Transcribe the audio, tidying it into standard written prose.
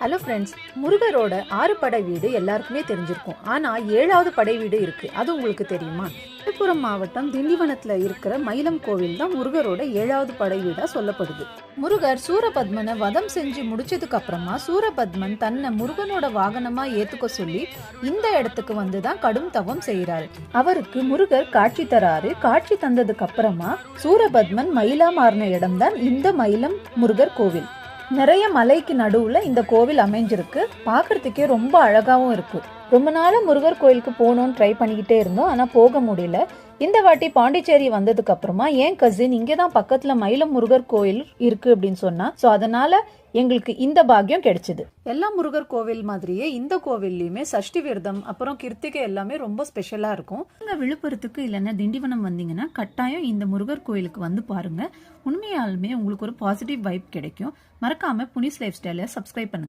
Hello friends, முருகரோட 6 படை வீடு எல்லாருக்குமே தெரிஞ்சிருக்கும். ஆனால் 7வது படை வீடு இருக்கு. அது உங்களுக்கு தெரியுமா? விழுப்புரம் மாவட்டம் திண்டிவனத்தில் இருக்கிற மயிலம் கோவில் தான் முருகரோட 7வது படை வீடாக சொல்லப்படுது. முருகர் சூரபத்மனை வதம் செஞ்சு முடிச்சதுக்கு அப்புறமா சூரபத்மன் தன்னை முருகனோட வாகனமா ஏத்துக்க சொல்லி இந்த இடத்துக்கு வந்துதான் கடும் தவம் செய்யறாரு. அவருக்கு முருகர் காட்சி தராரு. காட்சி தந்ததுக்கு அப்புறமா சூரபத்மன் மயிலா மாறின இடம் தான் இந்த மயிலம் முருகர் கோவில். நிறைய மலைக்கு நடுவுல இந்த கோவில் அமைஞ்சிருக்கு. பாக்குறதுக்கே ரொம்ப அழகாவும் இருக்கு. ரொம்ப நாளா முருகர் கோயிலுக்கு போகணும்னு ட்ரை பண்ணிக்கிட்டே இருந்தோம், ஆனா போக முடியல. இந்த வாட்டி பாண்டிச்சேரி வந்ததுக்கு அப்புறமா என் கசின் இங்கதான் பக்கத்துல மயிலம் முருகர் கோயில் இருக்கு அப்படின்னு சொன்னா, சோ அதனால எங்களுக்கு இந்த பாக்கியம் கிடைச்சது. எல்லா முருகர் கோவில் மாதிரியே இந்த கோவில்லையுமே சஷ்டி விரதம் அப்புறம் கிருத்திகை எல்லாமே ரொம்ப ஸ்பெஷலா இருக்கும். நீங்க விழுப்புரத்துக்கு இல்லைன்னா திண்டிவனம் வந்தீங்கன்னா கட்டாயம் இந்த முருகர் கோயிலுக்கு வந்து பாருங்க. உண்மையாலுமே உங்களுக்கு ஒரு பாசிட்டிவ் வைப் கிடைக்கும். மறக்காம புனிஸ் லைஃப் ஸ்டைலை சப்ஸ்கிரைப் பண்ணுங்க.